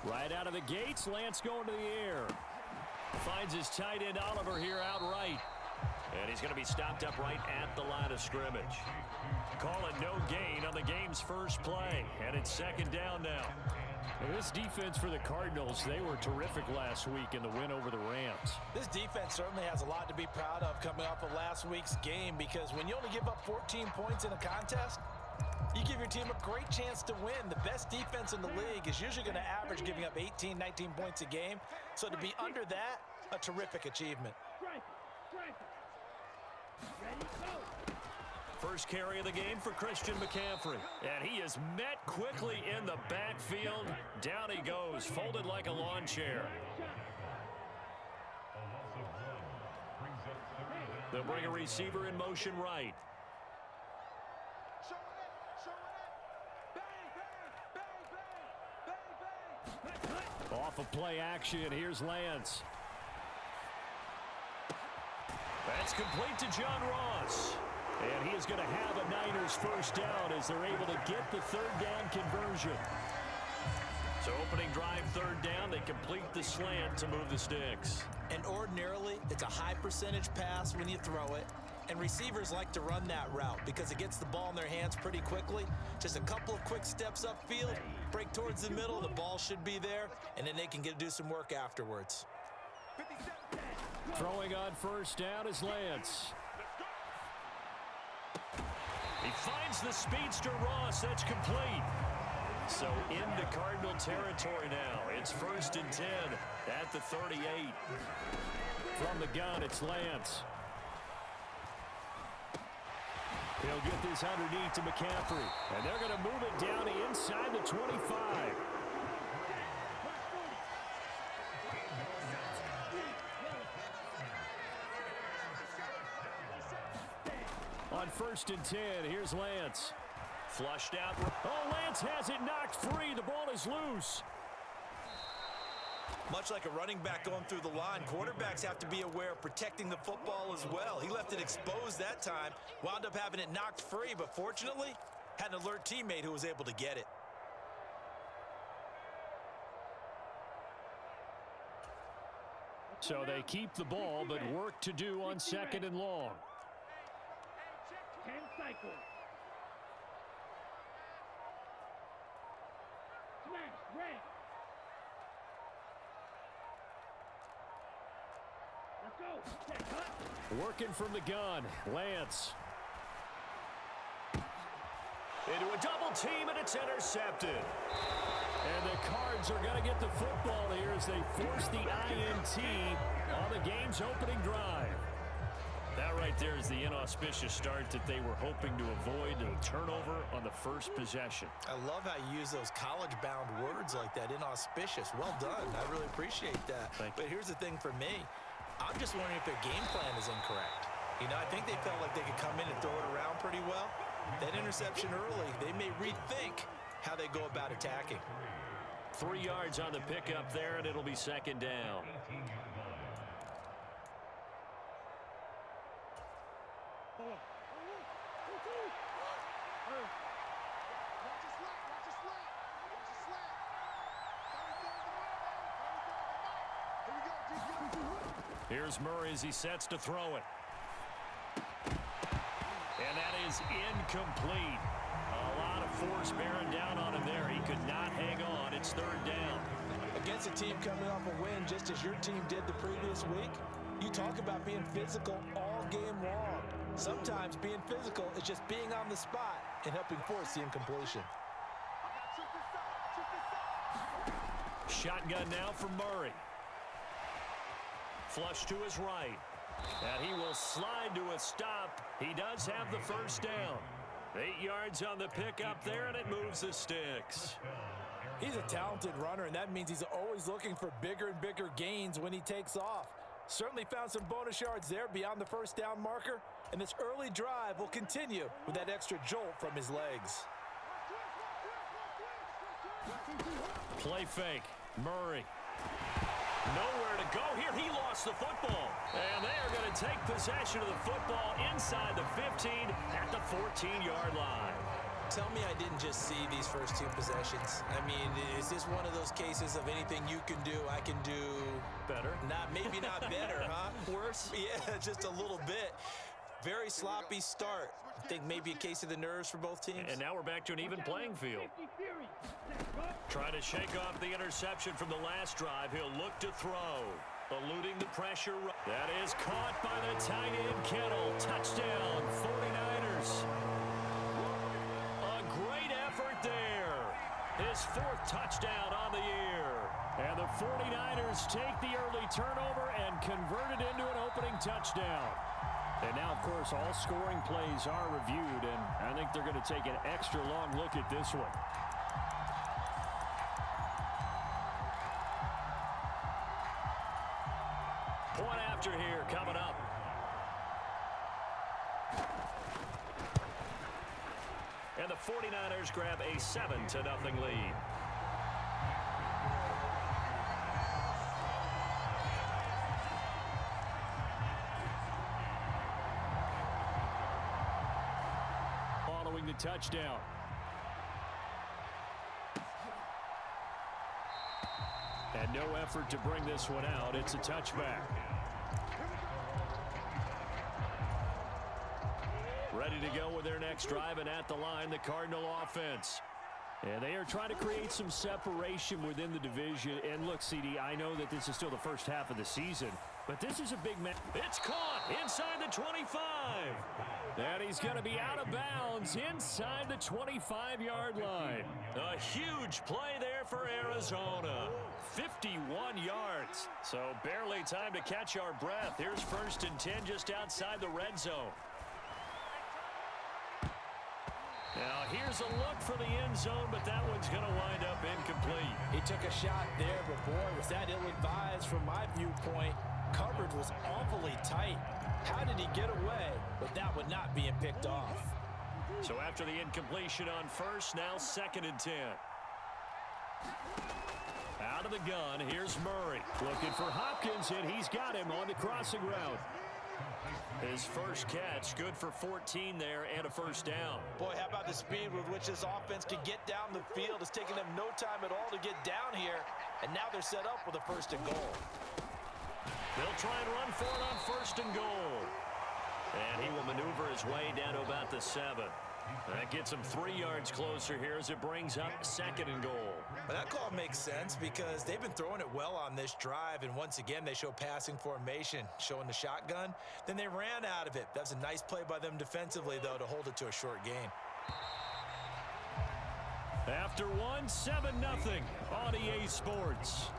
Right out of the gates, Lance going to the air. Finds his tight end Oliver here outright. And he's going to be stopped up right at the line of scrimmage. Call it no gain on the game's first play. And it's second down now. And this defense for the Cardinals, they were terrific last week in the win over the Rams. This defense certainly has a lot to be proud of coming off of last week's game, because when you only give up 14 points in a contest, you give your team a great chance to win. The best defense in the league is usually going to average giving up 18, 19 points a game. So to be under that, a terrific achievement. First carry of the game for Christian McCaffrey. And he is met quickly in the backfield. Down he goes, folded like a lawn chair. They'll bring a receiver in motion right. Off of play action, here's Lance. That's complete to John Ross. And he is going to have a Niners first down as they're able to get the third down conversion. So opening drive, third down, they complete the slant to move the sticks. And ordinarily, it's a high percentage pass when you throw it. And receivers like to run that route because it gets the ball in their hands pretty quickly. Just a couple of quick steps upfield, break towards the middle, the ball should be there, and then they can do some work afterwards. Throwing on first down is Lance. He finds the speedster Ross. That's complete. So into Cardinal territory now. It's 1st and 10 at the 38. From the gun, it's Lance. He'll get this underneath to McCaffrey. And they're going to move it down to inside the 25. On 1st and 10, here's Lance. Flushed out. Oh, Lance has it knocked free. The ball is loose. Much like a running back going through the line, quarterbacks have to be aware of protecting the football as well. He left it exposed that time, wound up having it knocked free, but fortunately, had an alert teammate who was able to get it. So they keep the ball, but work to do on 2nd and long. 10 cycles. Smash, red. Let's go. Set, cut. Working from the gun, Lance. Into a double team, and it's intercepted. And the Cards are going to get the football here as they force the INT on the game's opening drive. That right there is the inauspicious start that they were hoping to avoid, a turnover on the first possession. I love how you use those college-bound words like that, inauspicious. Well done. I really appreciate that. But here's the thing for me. I'm just wondering if their game plan is incorrect. You know, I think they felt like they could come in and throw it around pretty well. That interception early, they may rethink how they go about attacking. 3 yards on the pickup there, and it'll be 2nd down. Here's Murray as he sets to throw it. And that is incomplete. A lot of force bearing down on him there. He could not hang on. It's 3rd down. Against a team coming off a win just as your team did the previous week, you talk about being physical all game long. Sometimes being physical is just being on the spot and helping force the incompletion. Shotgun now for Murray. Flush to his right. And he will slide to a stop. He does have the first down. 8 yards on the pickup there, and it moves the sticks. He's a talented runner, and that means he's always looking for bigger and bigger gains when he takes off. Certainly found some bonus yards there beyond the first down marker, and this early drive will continue with that extra jolt from his legs. Play fake. Murray. Nowhere to go here. He lost the football. And they are going to take possession of the football inside the 15 at the 14-yard line. Tell me I didn't just see these first two possessions. I mean, is this one of those cases of anything you can do, I can do better? Maybe not better, huh? Worse? Yeah, just a little bit. Very sloppy start. I think maybe a case of the nerves for both teams. And now we're back to an even playing field. Trying to shake off the interception from the last drive. He'll look to throw. Eluding the pressure. That is caught by the tight end, Kittle. Touchdown, 49ers. A great effort there. His fourth touchdown on the year. And the 49ers take the early turnover and convert it into an opening touchdown. And now, of course, all scoring plays are reviewed, and I think they're going to take an extra long look at this one. Point after here coming up. And the 49ers grab a 7-0 lead. Following the touchdown. And no effort to bring this one out. It's a touchback. Ready to go with their next drive, and at the line, the Cardinal offense. And they are trying to create some separation within the division. And look, CD, I know that this is still the first half of the season, but this is a big match. It's caught inside the 25. And he's going to be out of bounds inside the 25-yard line. A huge play there for Arizona. 51 yards. So barely time to catch our breath. Here's 1st and 10 just outside the red zone. Now here's a look for the end zone, but that one's going to wind up incomplete. He took a shot there, but boy, was that ill-advised from my viewpoint. Coverage was awfully tight. How did he get away with that one not being picked off? So after the incompletion on first, now 2nd and 10. Out of the gun, here's Murray. Looking for Hopkins, and he's got him on the crossing route. His first catch, good for 14 there and a first down. Boy, how about the speed with which this offense can get down the field? It's taken them no time at all to get down here, and now they're set up with a 1st and goal. They'll try and run for it on 1st and goal. And he will maneuver his way down to about the 7. That gets him 3 yards closer here as it brings up 2nd and goal. Well, that call makes sense because they've been throwing it well on this drive, and once again they show passing formation, showing the shotgun. Then they ran out of it. That was a nice play by them defensively, though, to hold it to a short gain. After 7-0 on EA Sports.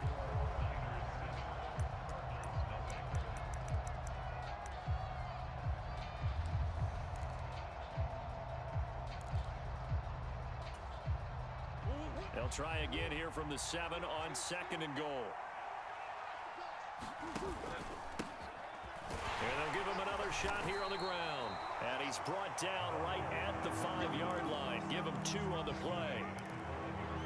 They'll try again here from the 7 on 2nd and goal. And they'll give him another shot here on the ground. And he's brought down right at the 5-yard line. Give him 2 on the play.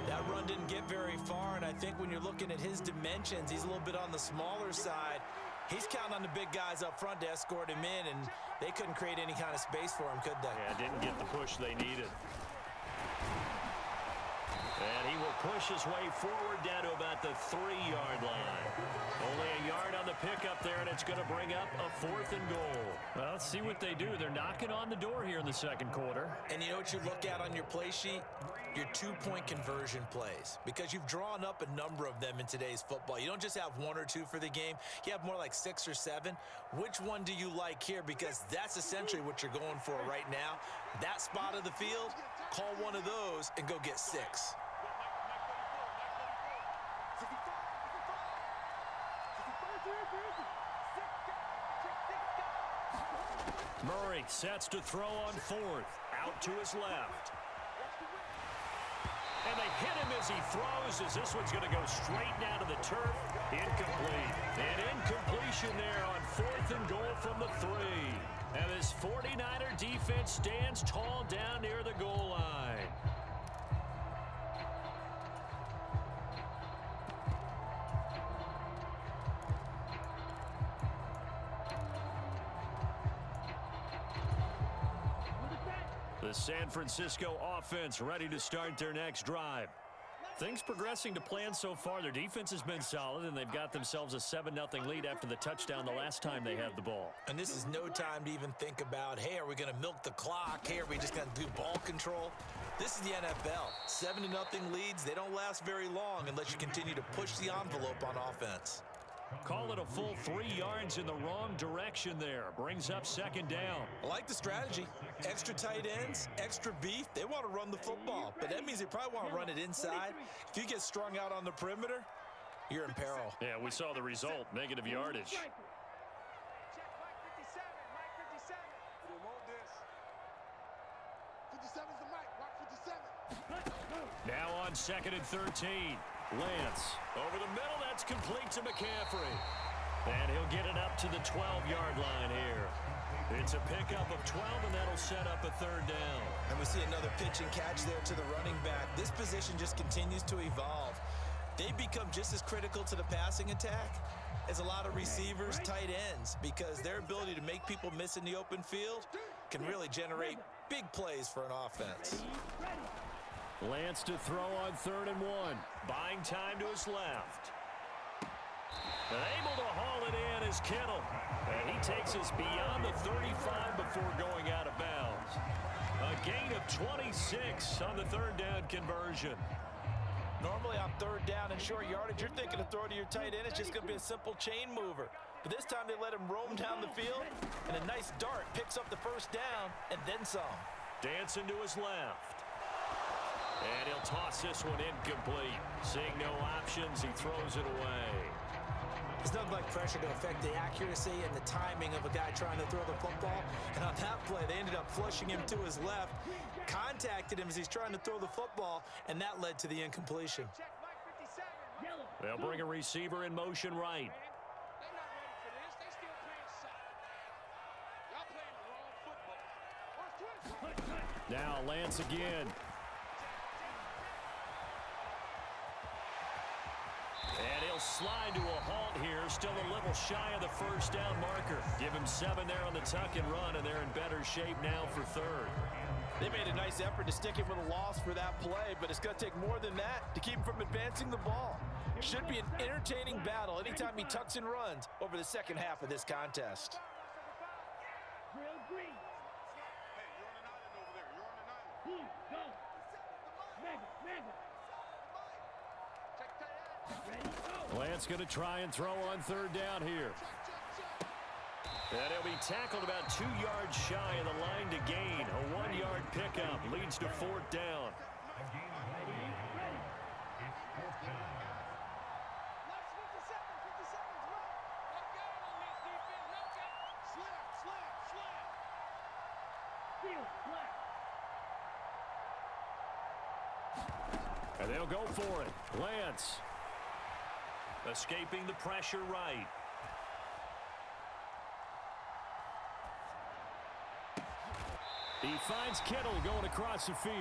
That run didn't get very far, and I think when you're looking at his dimensions, he's a little bit on the smaller side. He's counting on the big guys up front to escort him in, and they couldn't create any kind of space for him, could they? Yeah, didn't get the push they needed. And he will push his way forward down to about the 3-yard line. Only a yard on the pickup there, and it's going to bring up a 4th and goal. Well, let's see what they do. They're knocking on the door here in the 2nd quarter. And you know what you look at on your play sheet? Your 2-point conversion plays. Because you've drawn up a number of them in today's football. You don't just have 1 or 2 for the game. You have more like 6 or 7. Which one do you like here? Because that's essentially what you're going for right now. That spot of the field, call one of those and go get 6. Murray sets to throw on 4th. Out to his left. And they hit him as he throws, as this one's going to go straight down to the turf. Incomplete. An incompletion there on 4th and goal from the 3. And this 49er defense stands tall down near the goal line. The San Francisco offense ready to start their next drive. Things progressing to plan so far. Their defense has been solid, and they've got themselves a 7-0 lead after the touchdown the last time they had the ball. And this is no time to even think about, hey, are we going to milk the clock? Hey, are we just going to do ball control? This is the NFL. 7-0 leads, they don't last very long unless you continue to push the envelope on offense. Call it a full 3 yards in the wrong direction there. Brings up second down. I like the strategy. Extra tight ends, extra beef. They want to run the football, but that means they probably want to run it inside. If you get strung out on the perimeter, you're in peril. Yeah, we saw the result, negative yardage. Now on 2nd and 13. Lance over the middle. That's complete to McCaffrey. And he'll get it up to the 12-yard line here. It's a pickup of 12, and that'll set up a 3rd down. And we see another pitch and catch there to the running back. This position just continues to evolve. They become just as critical to the passing attack as a lot of receivers, tight ends, because their ability to make people miss in the open field can really generate big plays for an offense. Lance to throw on 3rd and 1. Buying time to his left. And able to haul it in is Kittle. And he takes us beyond the 35 before going out of bounds. A gain of 26 on the 3rd down conversion. Normally on 3rd down and short yardage, you're thinking of throw to your tight end. It's just going to be a simple chain mover. But this time they let him roam down the field, and a nice dart picks up the 1st down and then some. Dancing to his left. And he'll toss this one incomplete. Seeing no options, he throws it away. There's nothing like pressure to affect the accuracy and the timing of a guy trying to throw the football. And on that play, they ended up flushing him to his left, contacted him as he's trying to throw the football, and that led to the incompletion. They'll bring a receiver in motion right. Now Lance again. And he'll slide to a halt here, still a little shy of the 1st down marker. Give him 7 there on the tuck and run, and they're in better shape now for 3rd. They made a nice effort to stick him with a loss for that play, but it's going to take more than that to keep him from advancing the ball. Should be an entertaining battle anytime he tucks and runs over the 2nd half of this contest. Lance going to try and throw on 3rd down here. And he'll be tackled about 2 yards shy of the line to gain. A 1-yard pickup leads to 4th down. And they'll go for it. Lance escaping the pressure right. He finds Kittle going across the field.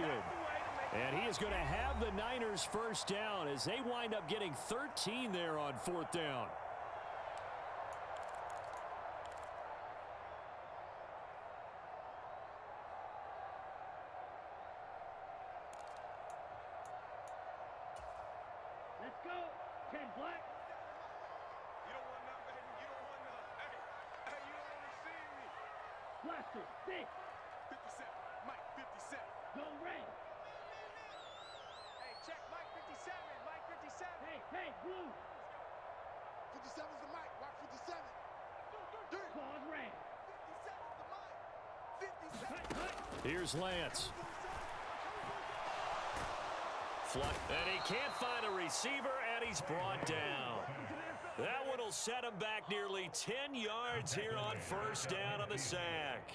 And he is going to have the Niners 1st down as they wind up getting 13 there on 4th down. Let's go. 10 black. You don't want none, baby. You don't want none. Hey, you don't receive me. Blaster. 6. 57. Mike, 57. Go red. Hey, check Mike 57. Mike 57. Hey, blue. 57's the Mike. Watch 57. Pause red. 57's the Mike. 57. Cut. Here's Lance. And he can't find a receiver, and he's brought down. That one will set him back nearly 10 yards here on 1st down on the sack.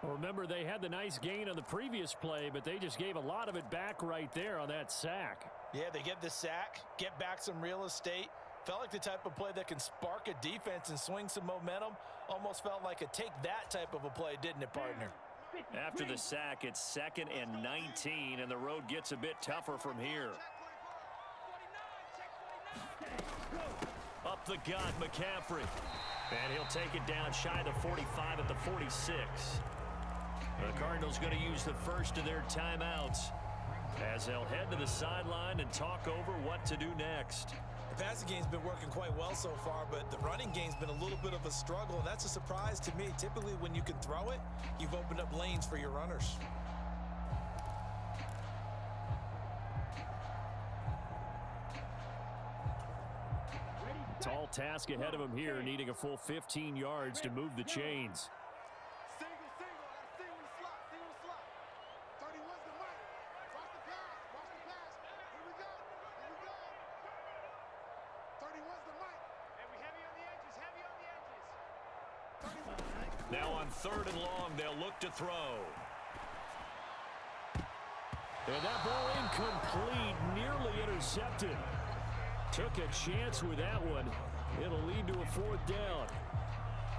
Well, remember, they had the nice gain on the previous play, but they just gave a lot of it back right there on that sack. Yeah, they get the sack, get back some real estate. Felt like the type of play that can spark a defense and swing some momentum. Almost felt like a take-that type of a play, didn't it, partner? After the sack, it's 2nd and 19, and the road gets a bit tougher from here. Up the gut, McCaffrey. And he'll take it down shy of the 45 at the 46. The Cardinals going to use the first of their timeouts as they'll head to the sideline and talk over what to do next. The passing game's been working quite well so far, but the running game's been a little bit of a struggle, and that's a surprise to me. Typically, when you can throw it, you've opened up lanes for your runners. Tall task ahead of him here, needing a full 15 yards to move the chains. Single. I gotta see when the slot. See when the slot. 31's the mic. Watch the pass. Watch the pass. Here we go. 31's the mic. And we heavy on the edges. Heavy on the edges. 31. Now on 3rd and long, they'll look to throw. And that ball incomplete, nearly intercepted. Took a chance with that one. It'll lead to a 4th down.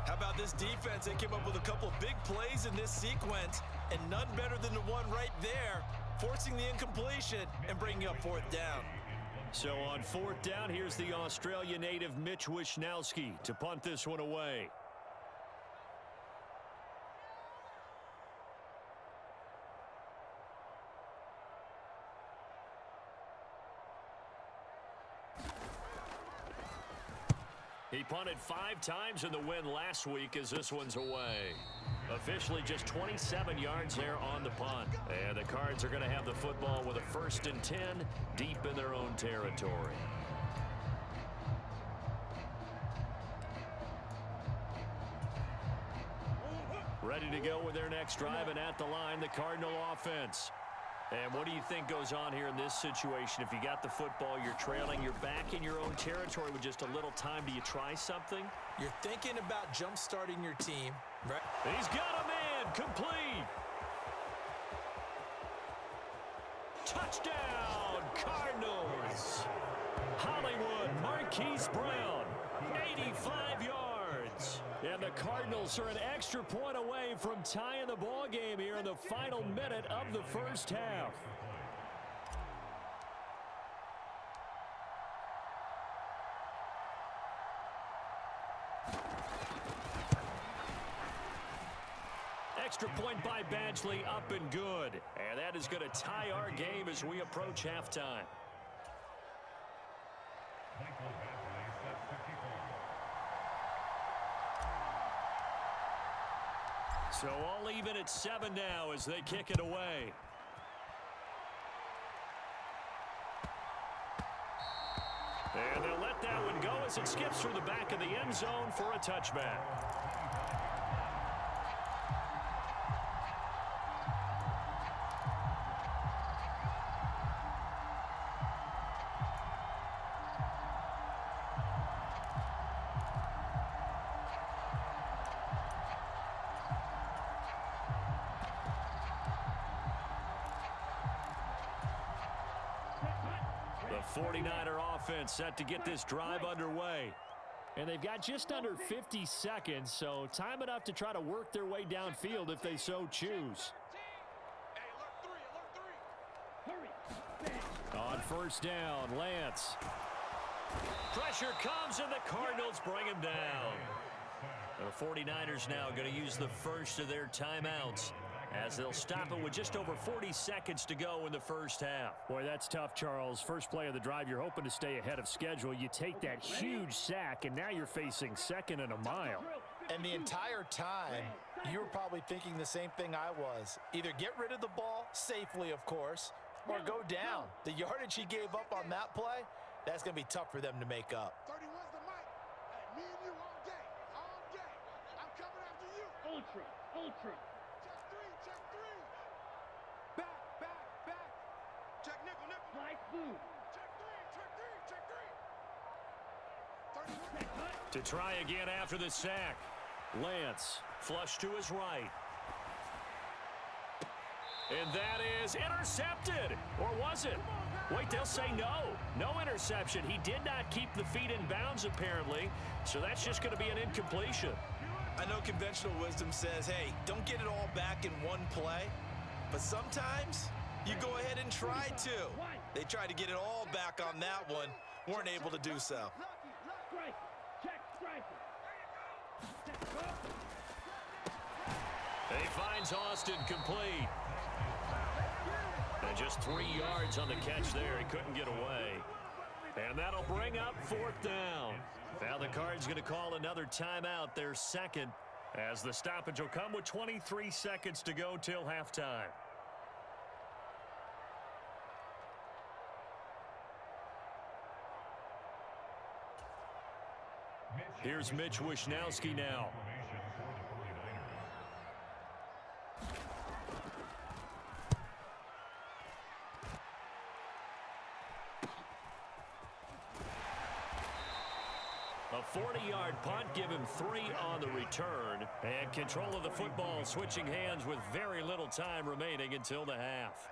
How about this defense? They came up with a couple of big plays in this sequence, and none better than the one right there, forcing the incompletion and bringing up 4th down. So on 4th down, here's the Australia native Mitch Wishnowski to punt this one away. He punted 5 times in the win last week as this one's away. Officially just 27 yards there on the punt. And the Cards are going to have the football with a 1st and 10 deep in their own territory. Ready to go with their next drive, and at the line, the Cardinal offense. And what do you think goes on here in this situation? If you got the football, you're trailing, you're back in your own territory with just a little time. Do you try something? You're thinking about jump-starting your team, right? He's got a man, complete. Touchdown, Cardinals. Hollywood Marquise Brown, 85 yards. And the Cardinals are an extra point away from tying the ball game here in the final minute of the first half. Extra point by Badgley, up and good. And that is going to tie our game as we approach halftime. So all even at 7 now as they kick it away. And they'll let that one go as it skips through the back of the end zone for a touchback. The 49er offense set to get this drive underway. And they've got just under 50 seconds, so time enough to try to work their way downfield if they so choose. On 1st down, Lance. Pressure comes, and the Cardinals bring him down. The 49ers now going to use the first of their timeouts as they'll stop it with just over 40 seconds to go in the first half. Boy, that's tough, Charles. First play of the drive, you're hoping to stay ahead of schedule. You take that huge sack, and now you're facing 2nd and a mile. And the entire time, you were probably thinking the same thing I was. Either get rid of the ball, safely, of course, or go down. The yardage he gave up on that play, that's going to be tough for them to make up. 31's the mic. Hey, me and you all day. All day. I'm coming after you. Ultra. Check 3. Back. Check nickel. Fly food. Check 3. 31. To try again after the sack. Lance flush to his right. And that is intercepted. Or was it? Wait, they'll say no. No interception. He did not keep the feet in bounds, apparently. So that's just going to be an incompletion. I know conventional wisdom says, hey, don't get it all back in one play. But sometimes you go ahead and try to. They tried to get it all back on that one. Weren't able to do so. Check striker. He finds Austin complete. And just 3 yards on the catch there. He couldn't get away. And that'll bring up 4th down. Now the Cards going to call another timeout, their second, as the stoppage will come with 23 seconds to go till halftime. Here's Mitch Wishnowsky now. A 40-yard punt, give him 3 on the return. And control of the football switching hands with very little time remaining until the half.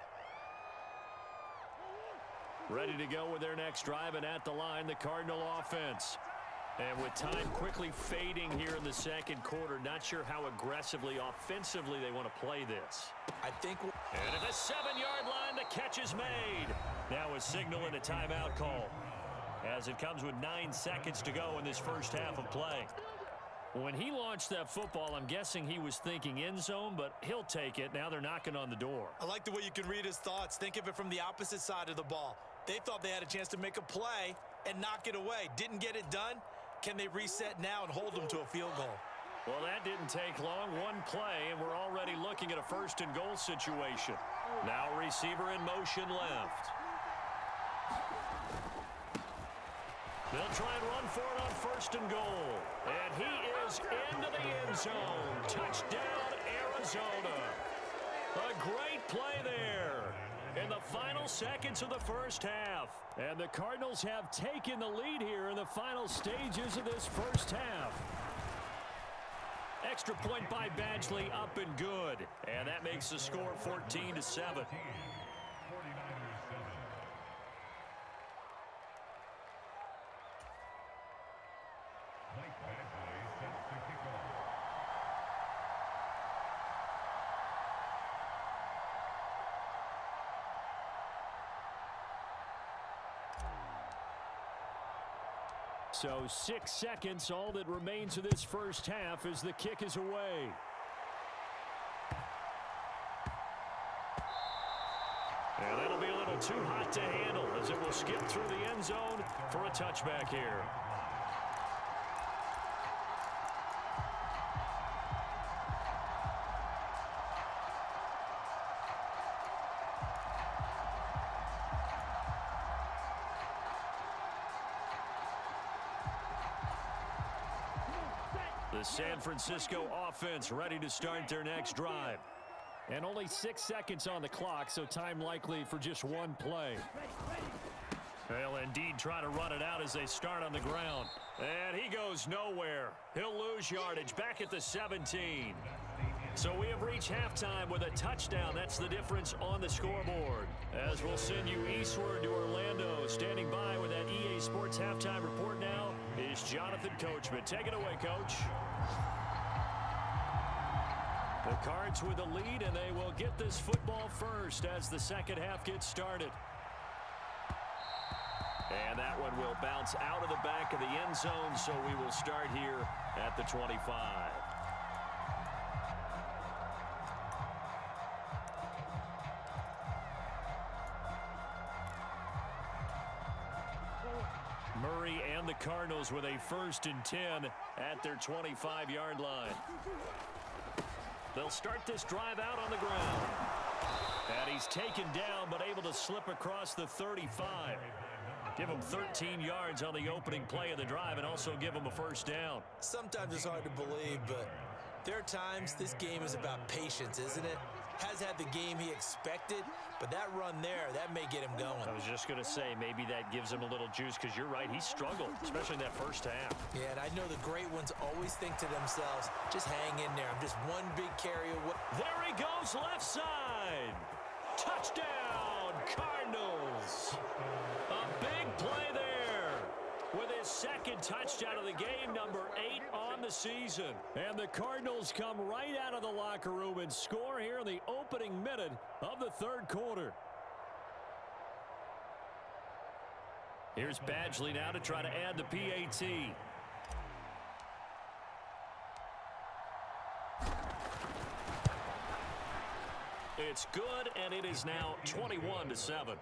Ready to go with their next drive, and at the line, the Cardinal offense. And with time quickly fading here in the second quarter, not sure how aggressively, offensively they want to play this. I think. And at the 7-yard line, the catch is made. Now a signal and a timeout call, as it comes with 9 seconds to go in this first half of play. When he launched that football, I'm guessing he was thinking end zone, but he'll take it. Now they're knocking on the door. I like the way you can read his thoughts. Think of it from the opposite side of the ball. They thought they had a chance to make a play and knock it away. Didn't get it done. Can they reset now and hold them to a field goal? Well, that didn't take long. One play, and we're already looking at a 1st and goal situation. Now receiver in motion left. They'll try and run for it on 1st and goal. And he is into the end zone. Touchdown, Arizona. A great play there in the final seconds of the first half. And the Cardinals have taken the lead here in the final stages of this first half. Extra point by Badgley, up and good. And that makes the score 14-7. So 6 seconds, all that remains of this first half as the kick is away. And that'll be a little too hot to handle as it will skip through the end zone for a touchback here. The San Francisco offense ready to start their next drive. And only 6 seconds on the clock, so time likely for just one play. They'll indeed try to run it out as they start on the ground. And he goes nowhere. He'll lose yardage back at the 17. So we have reached halftime with a touchdown. That's the difference on the scoreboard. As we'll send you eastward to Orlando. Standing by with that EA Sports halftime report now is Jonathan Coachman. Take it away, Coach. The Cards with the lead, and they will get this football first as the second half gets started. And that one will bounce out of the back of the end zone, so we will start here at the 25. Murray and the Cardinals with a 1st and 10 at their 25-yard line. They'll start this drive out on the ground. And he's taken down but able to slip across the 35. Give him 13 yards on the opening play of the drive and also give him a 1st down. Sometimes it's hard to believe, but there are times this game is about patience, isn't it? Has had the game he expected, but that run there, that may get him going. I was just going to say, maybe that gives him a little juice because you're right, he struggled, especially in that first half. Yeah, and I know the great ones always think to themselves, just hang in there. I'm just one big carry away. There he goes, left side. Touchdown, Cardinals. A big play there with his 2nd touchdown of the game, number 8 on the season. And the Cardinals come right out of the locker room and score here in the opening minute of the 3rd quarter. Here's Badgley now to try to add the PAT. It's good, and it is now 21-7.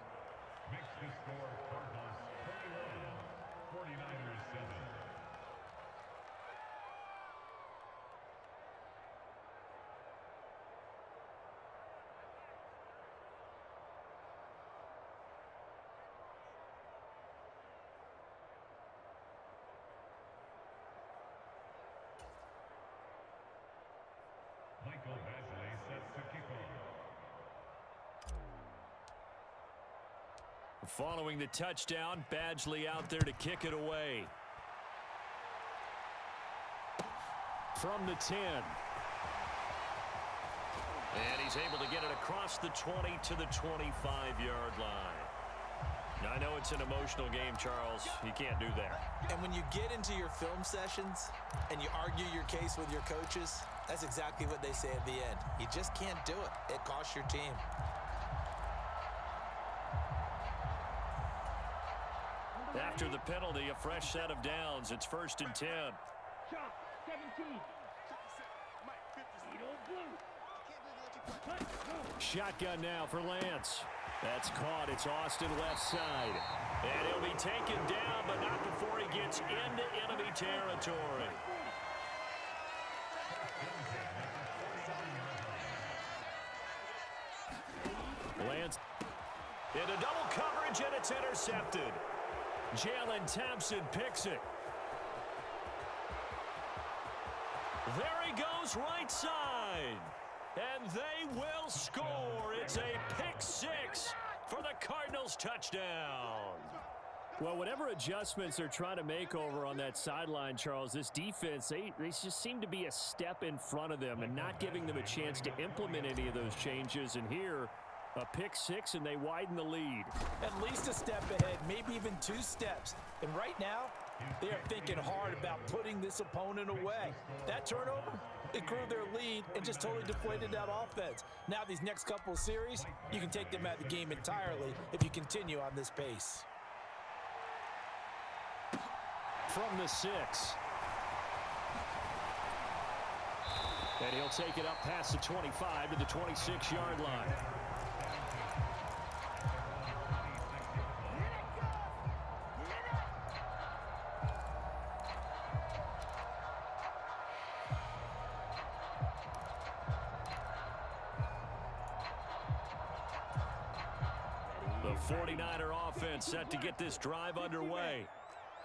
Following the touchdown, Badgley out there to kick it away. From the 10. And he's able to get it across the 20 to the 25-yard line. Now, I know it's an emotional game, Charles. You can't do that. And when you get into your film sessions and you argue your case with your coaches, that's exactly what they say at the end. You just can't do it. It costs your team. After the penalty, a fresh set of downs. It's 1st and 10. Shot 17. Shotgun now for Lance. That's caught. It's Austin left side. And he'll be taken down, but not before he gets into enemy territory. Lance into double coverage, and it's intercepted. Jalen Thompson picks it. There he goes, right side. And they will score. It's a pick six for the Cardinals touchdown. Well, whatever adjustments they're trying to make over on that sideline, Charles, this defense, they just seem to be a step in front of them and not giving them a chance to implement any of those changes. And here, a pick six, and they widen the lead. At least a step ahead, maybe even 2 steps. And right now, they are thinking hard about putting this opponent away. That turnover, it grew their lead and just totally deflated that offense. Now these next couple of series, you can take them out of the game entirely if you continue on this pace. From the 6. And he'll take it up past the 25 to the 26-yard line. The 49er offense set to get this drive underway.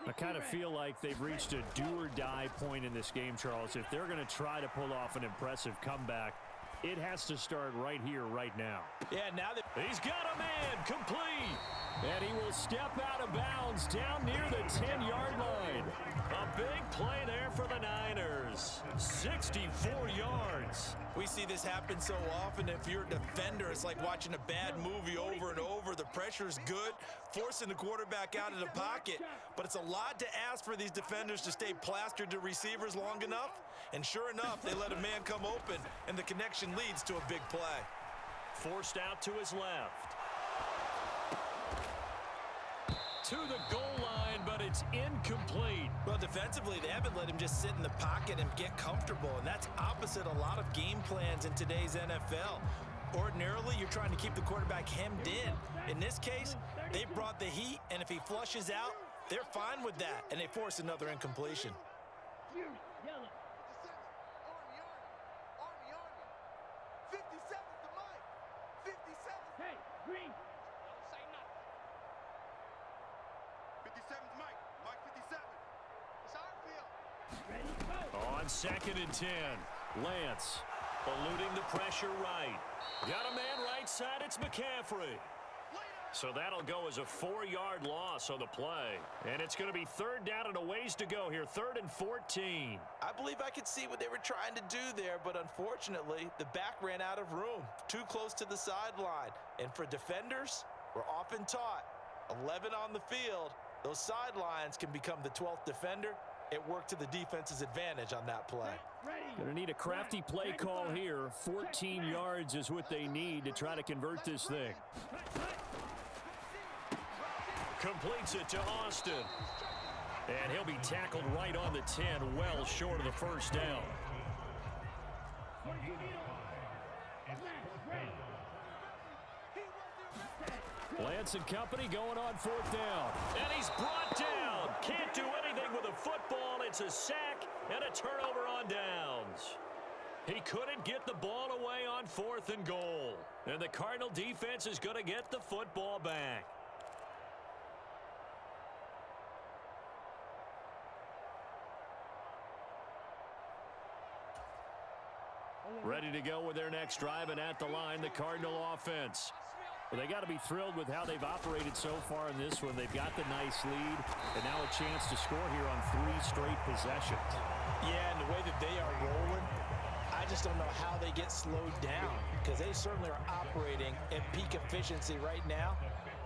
I kind of feel like they've reached a do-or-die point in this game, Charles. If they're going to try to pull off an impressive comeback, it has to start right here, right now. Yeah, now that he's got a man complete. And he will step out of bounds down near the 10-yard line. A big play there for the Niners. 64 yards. we see this happen so often. If you're a defender, it's like watching a bad movie over and over. The pressure's good, forcing the quarterback out of the pocket. But it's a lot to ask for these defenders to stay plastered to receivers long enough. And sure enough, they let a man come open, and the connection leads to a big play. Forced out to his left. To the goal line, but it's incomplete. Well, defensively, they haven't let him just sit in the pocket and get comfortable, and that's opposite a lot of game plans in today's NFL. Ordinarily, you're trying to keep the quarterback hemmed in. In this case, they brought the heat, and if he flushes out, they're fine with that, and they force another incompletion. Yellow. Army. 57's the mic. 57's. Hey, green. Don't say nothing. 57's Mike. Mike 57. It's our field. Ready, go. On 2nd and 10, Lance eluding the pressure right. Got a man right side, it's McCaffrey. So that'll go as a 4-yard loss on the play. And it's going to be 3rd down and a ways to go here, 3rd and 14. I believe I could see what they were trying to do there, but unfortunately, the back ran out of room, too close to the sideline. And for defenders, we're often taught, 11 on the field, those sidelines can become the 12th defender. It worked to the defense's advantage on that play. Going to need a crafty play call here. 14 yards is what they need to try to convert this thing. Completes it to Austin. And he'll be tackled right on the 10, well short of the first down. Lance and company going on 4th down. And he's brought down. Can't do anything with a football. It's a sack and a turnover on downs. He couldn't get the ball away on 4th and goal. And the Cardinal defense is going to get the football back. Ready to go with their next drive, and at the line, the Cardinal offense. Well, they got to be thrilled with how they've operated so far in this one. They've got the nice lead, and now a chance to score here on 3 straight possessions. Yeah, and the way that they are rolling, I just don't know how they get slowed down, because they certainly are operating at peak efficiency right now.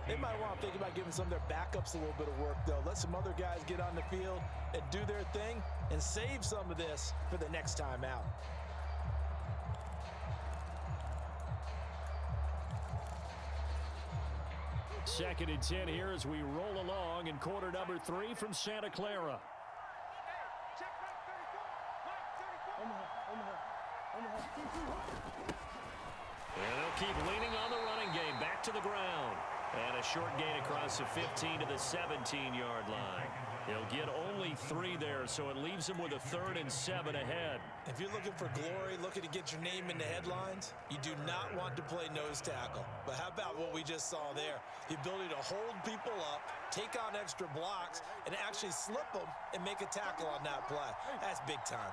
They might want to think about giving some of their backups a little bit of work, though. Let some other guys get on the field and do their thing and save some of this for the next time out. Second and 10 here as we roll along in quarter number 3 from Santa Clara. And they'll keep leaning on the running game. Back to the ground. And a short gain across the 15 to the 17-yard line. He'll get only 3 there, so it leaves him with a 3rd and 7 ahead. If you're looking for glory, looking to get your name in the headlines, you do not want to play nose tackle. But how about what we just saw there? The ability to hold people up, take on extra blocks, and actually slip them and make a tackle on that play. That's big time.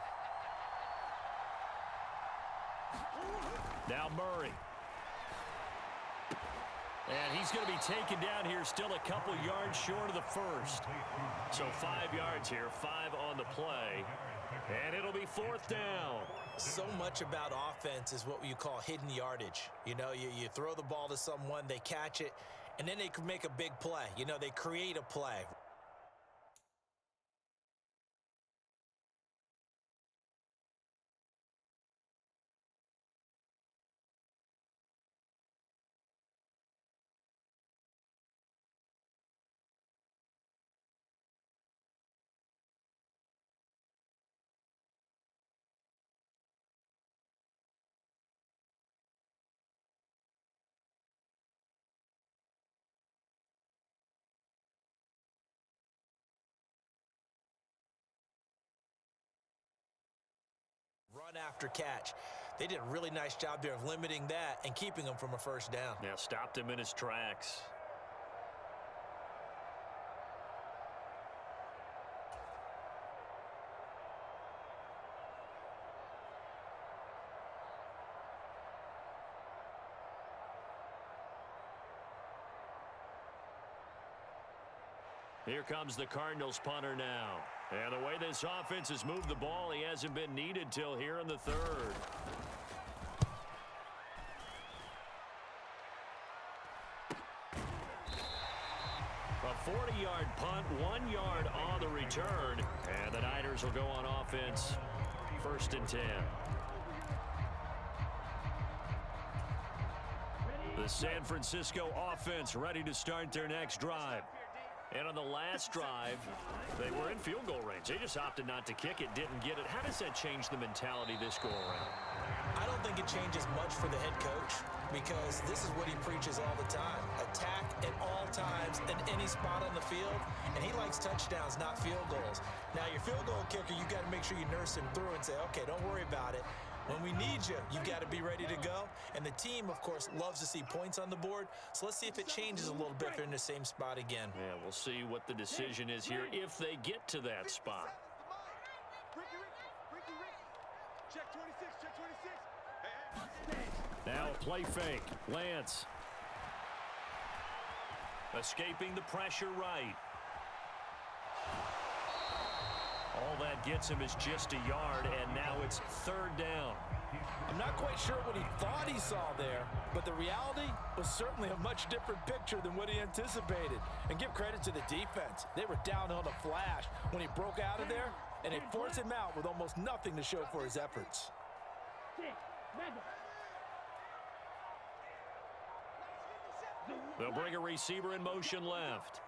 Now Murray. And he's going to be taken down here, still a couple yards short of the first. So 5 yards here, 5 on the play. And it'll be 4th down. So much about offense is what you call hidden yardage. You know, you throw the ball to someone, they catch it, and then they can make a big play. You know, they create a play. Run after catch. They did a really nice job there of limiting that and keeping him from a first down. Yeah, stopped him in his tracks. Here comes the Cardinals punter now. And the way this offense has moved the ball, he hasn't been needed till here in the 3rd. A 40-yard punt, 1 yard on the return. And the Niners will go on offense. 1st and 10. The San Francisco offense ready to start their next drive. And on the last drive, they were in field goal range. They just opted not to kick it, didn't get it. How does that change the mentality this go around? I don't think it changes much for the head coach, because this is what he preaches all the time. Attack at all times in any spot on the field, and he likes touchdowns, not field goals. Now, your field goal kicker, you got to make sure you nurse him through and say, okay, don't worry about it. When we need you, you got to be ready to go. And the team, of course, loves to see points on the board. So let's see if it changes a little bit if they're in the same spot again. Yeah, we'll see what the decision is here if they get to that spot. Check 26, check 26. Now a play fake. Lance. Escaping the pressure right. All that gets him is just a yard, and now it's 3rd down. I'm not quite sure what he thought he saw there, but the reality was certainly a much different picture than what he anticipated. And give credit to the defense. They were down on a flash when he broke out of there, and they forced him out with almost nothing to show for his efforts. They'll bring a receiver in motion left.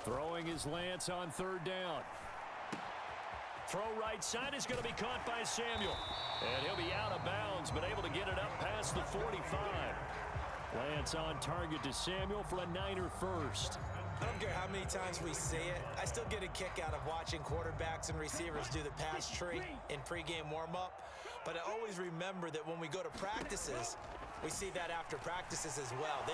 Throwing his Lance on 3rd down. Throw right side is going to be caught by Samuel. And he'll be out of bounds, but able to get it up past the 45. Lance on target to Samuel for a Niner first. I don't care how many times we say it. I still get a kick out of watching quarterbacks and receivers do the pass tree in pregame warm-up. But I always remember that when we go to practices, we see that after practices as well.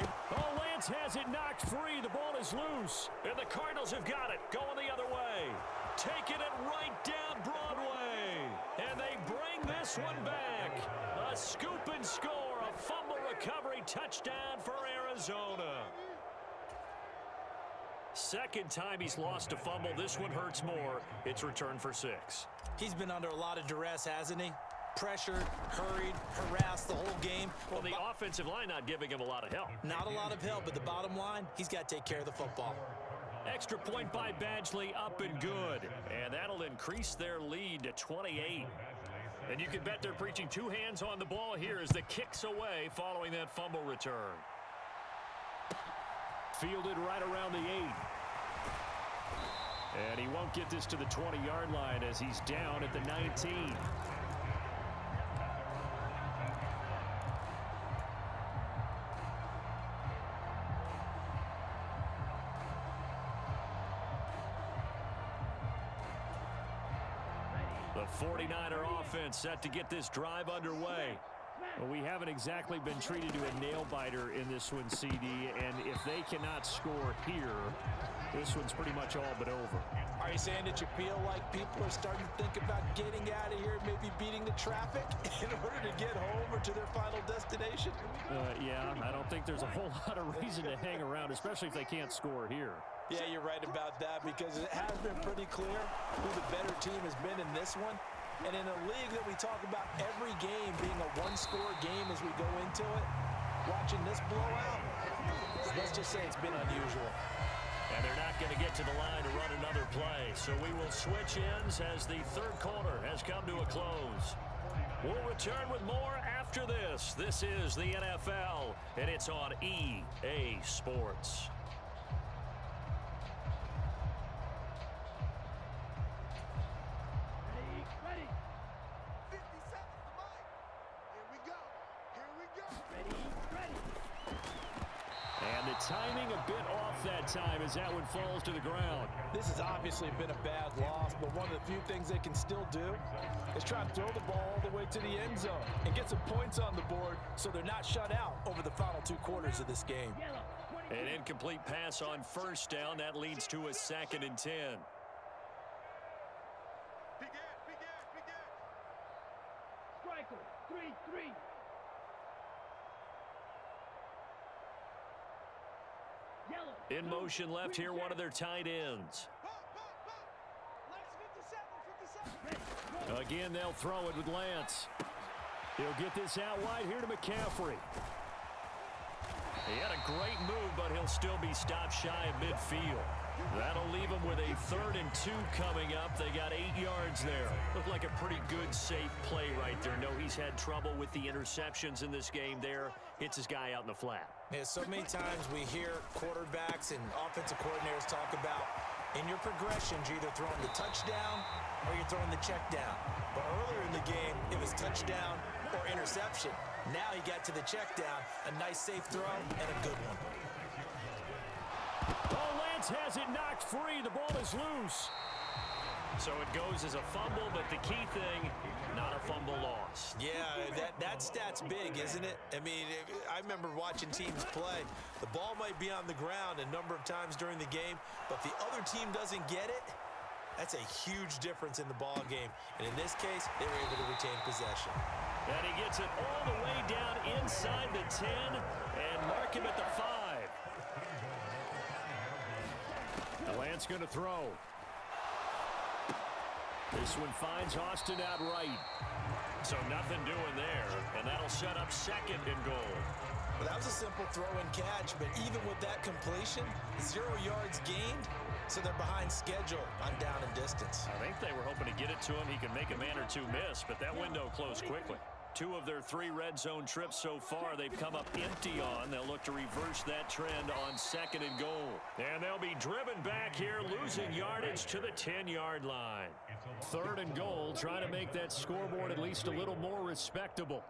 Lance has it knocked free. The ball is loose. And the Cardinals have got it. Going the other way. Taking it right down Broadway. And they bring this one back. A scoop and score. A fumble recovery touchdown for Arizona. Second time he's lost a fumble. This one hurts more. It's returned for 6. He's been under a lot of duress, hasn't he? Pressured, hurried, harassed the whole game. Well, the offensive line not giving him a lot of help. Not a lot of help, but the bottom line, he's got to take care of the football. Extra point by Badgley, up and good. And that'll increase their lead to 28. And you can bet they're preaching 2 hands on the ball here as the kick's away following that fumble return. Fielded right around the 8. And he won't get this to the 20-yard line as he's down at the 19. The 49er offense set to get this drive underway. Well, we haven't exactly been treated to a nail-biter in this one, CD, and if they cannot score here, this one's pretty much all but over. Are you saying that you feel like people are starting to think about getting out of here, maybe beating the traffic in order to get home or to their final destination? Yeah, I don't think there's a whole lot of reason to hang around, especially if they can't score here. Yeah, you're right about that because it has been pretty clear who the better team has been in this one. And in a league that we talk about every game being a one-score game as we go into it, watching this blowout, let's just say it's been unusual. And they're not going to get to the line to run another play. So we will switch ends as the third quarter has come to a close. We'll return with more after this. This is the NFL, and it's on EA Sports. Ready. 50 seconds to mine. Here we go. Ready. And the timing a bit off that time as that one falls to the ground. This has obviously been a bad loss, but one of the few things they can still do is try to throw the ball all the way to the end zone and get some points on the board so they're not shut out over the final 2 quarters of this game. An incomplete pass on first down. That leads to a 2nd and 10. Begin. Striker. 3-3. Yellow. In motion left here, one of their tight ends. Last 57. Again, they'll throw it with Lance. He'll get this out wide here to McCaffrey. He had a great move, but he'll still be stopped shy of midfield. That'll leave him with a 3rd and 2 coming up. They got 8 yards there. Looked like a pretty good, safe play right there. No, he's had trouble with the interceptions in this game there. Hits his guy out in the flat. Yeah, so many times we hear quarterbacks and offensive coordinators talk about in your progressions, you're either throwing the touchdown or you're throwing the check down. But earlier in the game, it was touchdown or interception. Now he got to the check down, a nice safe throw, and a good one. Lance has it knocked free. The ball is loose. So it goes as a fumble, but the key thing, not a fumble loss. Yeah, that stat's big, isn't it? I mean, I remember watching teams play. The ball might be on the ground a number of times during the game, but if the other team doesn't get it, that's a huge difference in the ball game. And in this case, they were able to retain possession. And he gets it all the way down inside the 10 and mark him at the 5. Lance going to throw. This one finds Austin outright. So nothing doing there, and that'll set up 2nd and goal. Well, that was a simple throw and catch, but even with that completion, 0 yards gained, so they're behind schedule on down and distance. I think they were hoping to get it to him. He could make a man or 2 miss, but that window closed quickly. 2 of their 3 red zone trips so far, they've come up empty on. They'll look to reverse that trend on 2nd and goal. And they'll be driven back here, losing yardage to the 10-yard line. 3rd and goal, trying to make that scoreboard at least a little more respectable.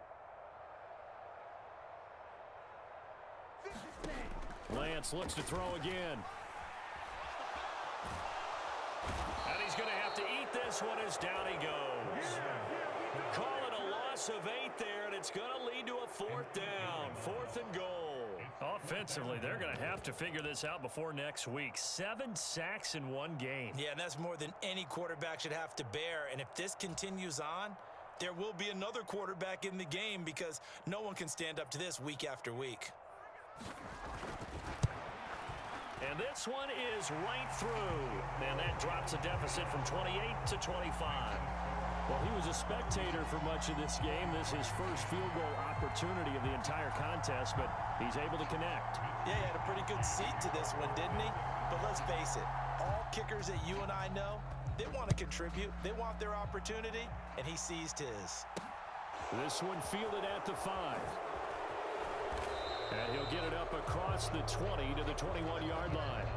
Lance looks to throw again. And he's going to have to eat this one as down he goes. Call it a loss of 8 there, and it's going to lead to a 4th down. 4th and goal. Offensively, they're going to have to figure this out before next week. 7 sacks in 1 game. Yeah, and that's more than any quarterback should have to bear. And if this continues on, there will be another quarterback in the game because no one can stand up to this week after week. And this one is right through. And that drops a deficit from 28 to 25. Well, he was a spectator for much of this game. This is his first field goal opportunity of the entire contest, but he's able to connect. Yeah, he had a pretty good seat to this one, didn't he? But let's face it, all kickers that you and I know, they want to contribute. They want their opportunity, and he seized his. This one fielded at the 5. And he'll get it up across the 20 to the 21-yard line.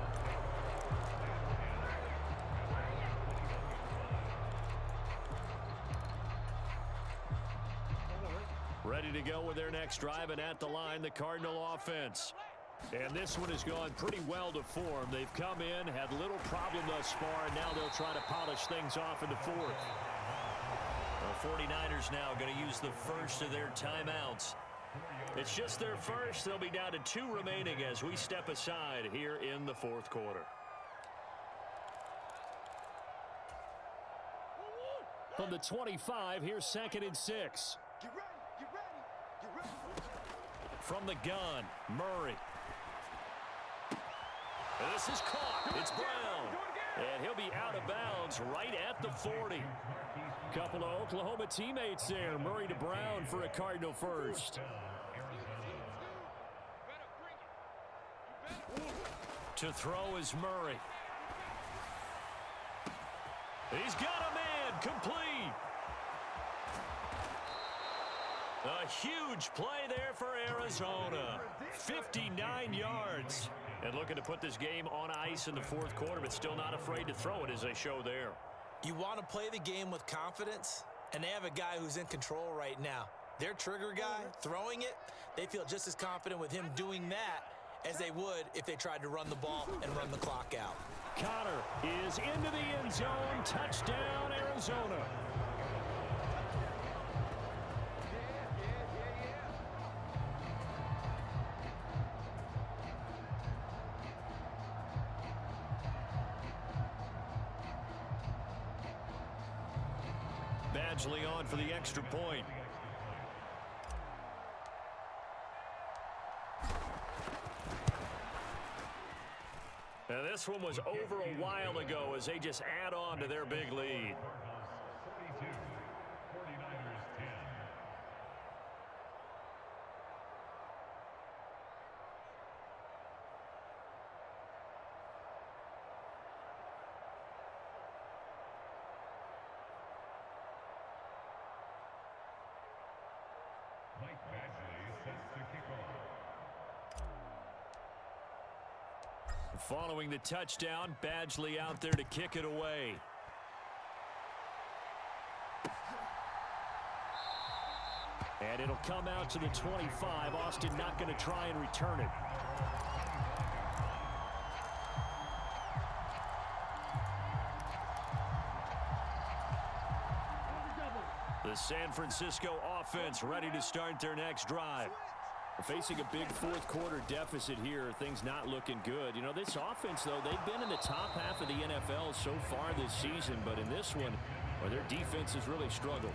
Ready to go with their next drive, and at the line, the Cardinal offense. And this one has gone pretty well to form. They've come in, had little problem thus far, and now they'll try to polish things off in the 4th. The 49ers now going to use the first of their timeouts. It's just their first. They'll be down to 2 remaining as we step aside here in the 4th quarter. From the 25, here's 2nd and 6. Get ready, get ready, get ready. From the gun, Murray. And this is caught. It's Brown. And he'll be out of bounds right at the 40. Couple of Oklahoma teammates there. Murray to Brown for a Cardinal first. To throw is Murray. He's got a man complete. A huge play there for Arizona. 59 yards. And looking to put this game on ice in the 4th quarter, but still not afraid to throw it as they show there. You want to play the game with confidence, and they have a guy who's in control right now. Their trigger guy, throwing it, they feel just as confident with him doing that as they would if they tried to run the ball and run the clock out. Connor is into the end zone. Touchdown, Arizona. Badgley on for the extra point. Now this one was over a while ago as they just add on to their big lead. Following the touchdown, Badgley out there to kick it away. And it'll come out to the 25. Austin not going to try and return it. The San Francisco offense ready to start their next drive. Facing a big 4th quarter deficit here, things not looking good. You know, this offense, though, they've been in the top half of the NFL so far this season, but in this one, well, their defense has really struggled.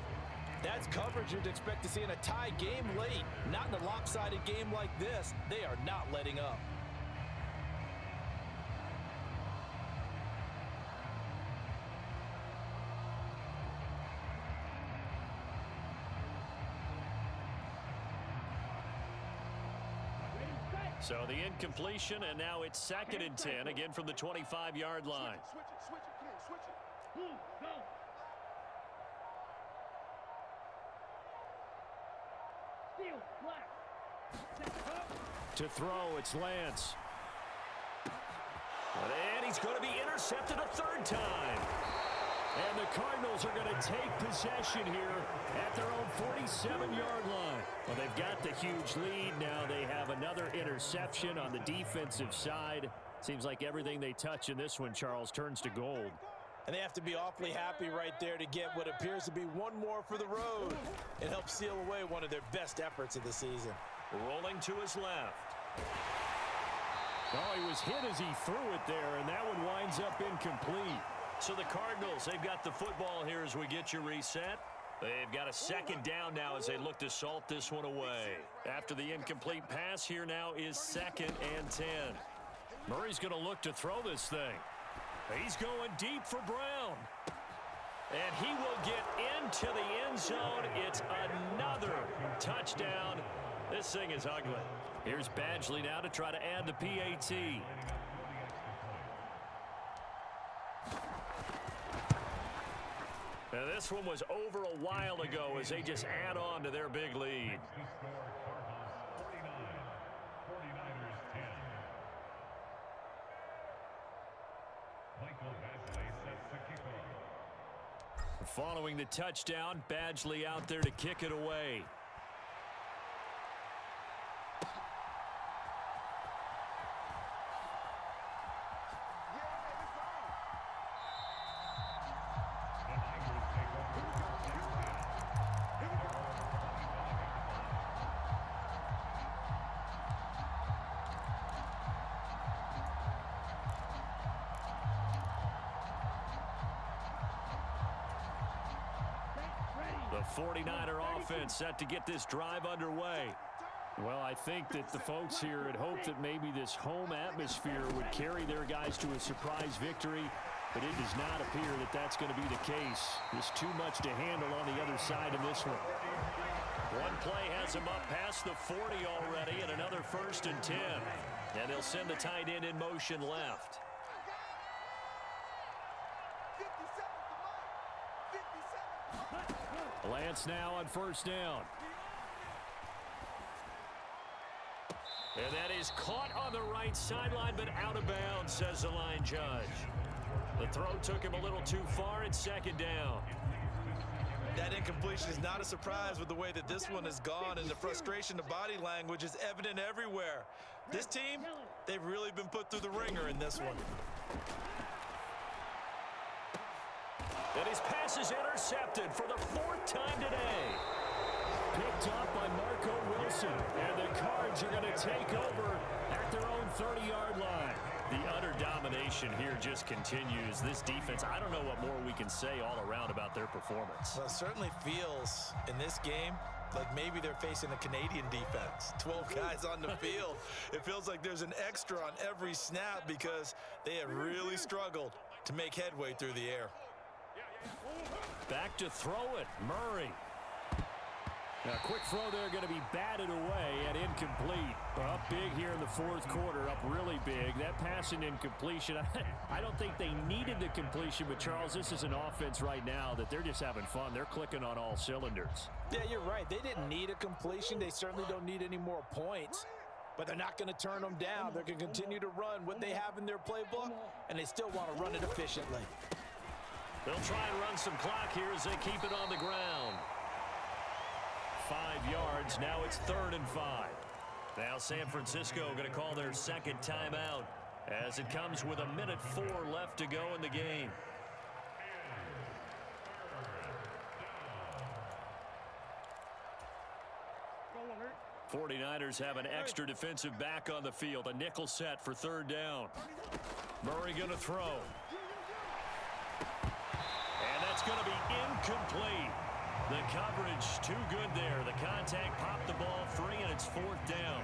That's coverage you'd expect to see in a tie game late. Not in a lopsided game like this. They are not letting up. So the incompletion, and now it's 2nd and 10, again from the 25-yard line. Switch it, come on, switch it. Move, go. Steal. Black. Set up. To throw, it's Lance. And he's going to be intercepted a third time. And the Cardinals are going to take possession here at their own 47-yard line. Well, they've got the huge lead. Now they have another interception on the defensive side. Seems like everything they touch in this one, Charles, turns to gold. And they have to be awfully happy right there to get what appears to be one more for the road. It helps seal away one of their best efforts of the season. Rolling to his left. Oh, he was hit as he threw it there, and that one winds up incomplete. So the Cardinals, they've got the football here as we get you reset. They've got a second down now as they look to salt this one away. After the incomplete pass, here now is 2nd and 10. Murray's going to look to throw this thing. He's going deep for Brown. And he will get into the end zone. It's another touchdown. This thing is ugly. Here's Badgley now to try to add the PAT. Now this one was over a while ago as they just add on to their big lead. Following the touchdown, Badgley out there to kick it away. The 49er offense set to get this drive underway. Well, I think that the folks here had hoped that maybe this home atmosphere would carry their guys to a surprise victory, but it does not appear that that's going to be the case. There's too much to handle on the other side of this one. One play has him up past the 40 already, and another 1st and 10. And they'll send the tight end in motion left. 50 seconds. 50 seconds. Lance now on 1st down. And that is caught on the right sideline, but out of bounds, says the line judge. The throw took him a little too far. It's 2nd down. That incompletion is not a surprise with the way that this one has gone, and the frustration, the body language is evident everywhere. This team, they've really been put through the ringer in this one. And his pass is intercepted for the 4th time today. Picked up by Marco Wilson, and the Cards are going to take over at their own 30-yard line. The utter domination here just continues. This defense, I don't know what more we can say all around about their performance. Well, it certainly feels in this game like maybe they're facing a Canadian defense. 12 guys on the field. It feels like there's an extra on every snap because they have really struggled to make headway through the air. Back to throw it, Murray. Now, a quick throw there going to be batted away and incomplete. Up big here in the 4th quarter, up really big. That pass and incompletion, I don't think they needed the completion, but Charles, this is an offense right now that they're just having fun. They're clicking on all cylinders. Yeah, you're right. They didn't need a completion. They certainly don't need any more points, but they're not going to turn them down. They're going to continue to run what they have in their playbook, and they still want to run it efficiently. They'll try and run some clock here as they keep it on the ground. 5 yards. Now it's 3rd and 5. Now San Francisco going to call their 2nd timeout as it comes with 1:04 left to go in the game. Go on, 49ers have an extra defensive back on the field. A nickel set for 3rd down. Murray going to throw. And that's going to be incomplete. The coverage too good there. The contact popped the ball free, and it's 4th down.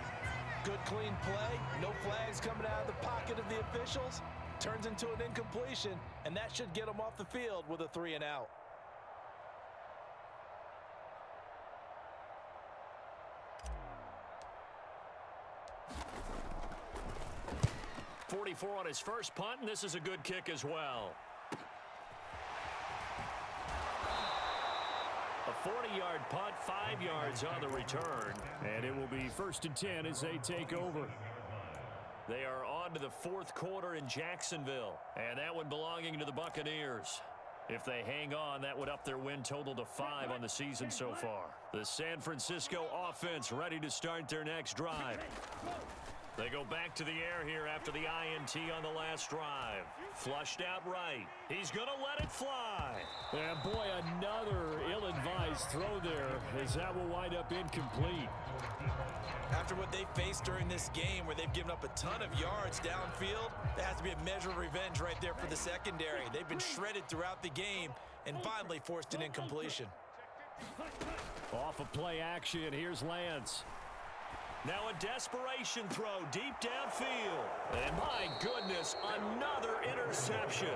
Good clean play. No flags coming out of the pocket of the officials. Turns into an incompletion, and that should get them off the field with a 3 and out. .44 on his first punt, and this is a good kick as well. A 40-yard punt, 5 yards on the return. And it will be 1st and 10 as they take over. They are on to the 4th quarter in Jacksonville. And that one belonging to the Buccaneers. If they hang on, that would up their win total to 5 on the season so far. The San Francisco offense ready to start their next drive. They go back to the air here after the INT on the last drive. Flushed out right. He's going to let it fly. And boy, another ill-advised throw there as that will wind up incomplete. After what they faced during this game where they've given up a ton of yards downfield, there has to be a measure of revenge right there for the secondary. They've been shredded throughout the game and finally forced an incompletion. Off of play action, here's Lance. Now a desperation throw deep downfield. And my goodness, another interception.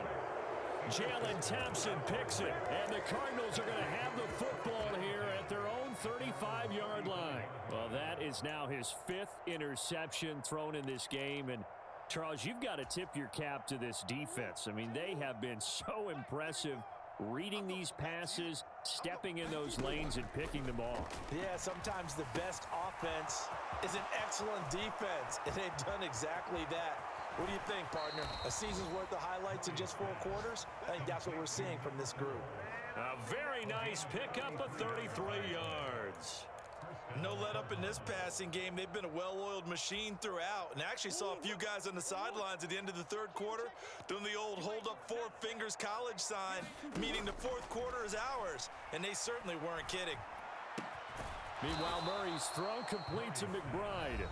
Jalen Thompson picks it. And the Cardinals are going to have the football here at their own 35-yard line. Well, that is now his 5th interception thrown in this game. And, Charles, you've got to tip your cap to this defense. I mean, they have been so impressive reading these passes, stepping in those lanes, and picking them off. Yeah, sometimes the best offense is an excellent defense, and they've done exactly that. What do you think, partner? A season's worth of highlights in just 4 quarters? I think that's what we're seeing from this group. A very nice pickup of 33 yards. No let up in this passing game. They've been a well-oiled machine throughout, and actually saw a few guys on the sidelines at the end of the 3rd quarter doing the old hold up 4 fingers college sign, meaning the 4th quarter is ours, and they certainly weren't kidding. Meanwhile, Murray's throw complete to McBride.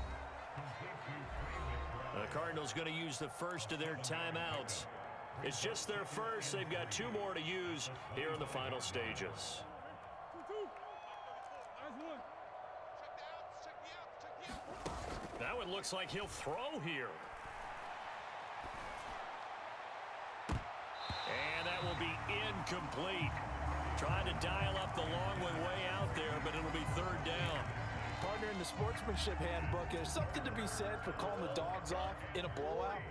The Cardinals going to use the first of their timeouts. It's just their first. They've got 2 more to use here in the final stages. That one looks like he'll throw here. And that will be incomplete. Trying to dial up the long one way out there, but it'll be 3rd down. Partner, in the sportsmanship handbook, there's something to be said for calling the dogs off in a blowout.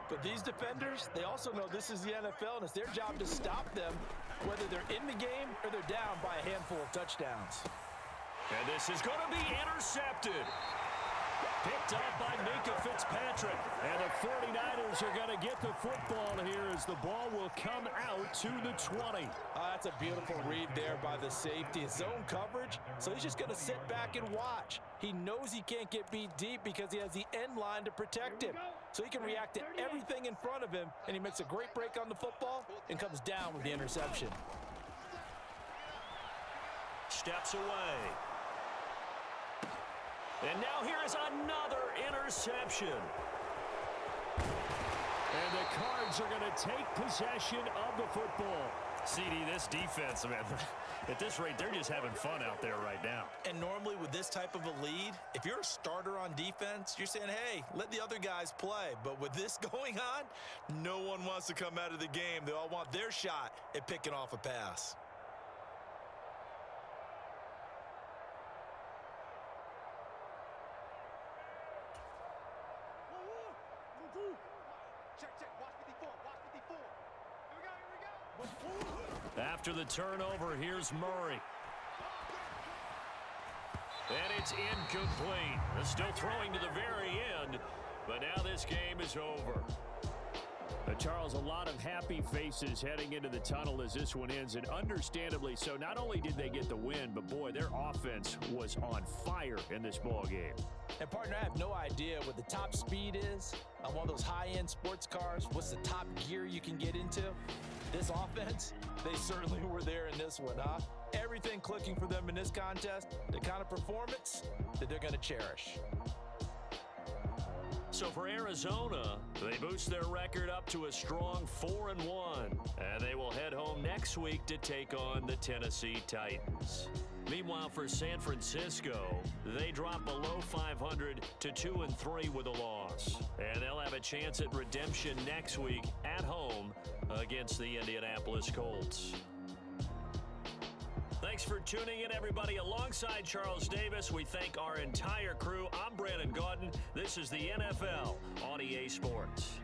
But these defenders, they also know this is the NFL, and it's their job to stop them, whether they're in the game or they're down by a handful of touchdowns. And this is going to be intercepted. Picked up by Minka Fitzpatrick. And the 49ers are going to get the football here as the ball will come out to the 20. That's a beautiful read there by the safety. Zone coverage, so he's just going to sit back and watch. He knows he can't get beat deep because he has the end line to protect him. So he can react to everything in front of him, and he makes a great break on the football and comes down with the interception. Steps away. And now here is another interception. And the Cards are going to take possession of the football. CD, this defense, man, at this rate, they're just having fun out there right now. And normally with this type of a lead, if you're a starter on defense, you're saying, hey, let the other guys play. But with this going on, no one wants to come out of the game. They all want their shot at picking off a pass. After the turnover, here's Murray. And it's incomplete. They're still throwing to the very end, but now this game is over. Charles, a lot of happy faces heading into the tunnel as this one ends, and understandably so. Not only did they get the win, but boy, their offense was on fire in this ball game. And partner, I have no idea what the top speed is on one of those high-end sports cars. What's the top gear you can get into? This offense, they certainly were there in this one, huh? Everything clicking for them in this contest, the kind of performance that they're going to cherish. So for Arizona, they boost their record up to a strong 4-1, and they will head home next week to take on the Tennessee Titans. Meanwhile, for San Francisco, they drop below 500 to 2-3 with a loss, and they'll have a chance at redemption next week at home against the Indianapolis Colts. Thanks for tuning in, everybody. Alongside Charles Davis, we thank our entire crew. I'm Brandon Gaudin. This is the NFL on EA Sports.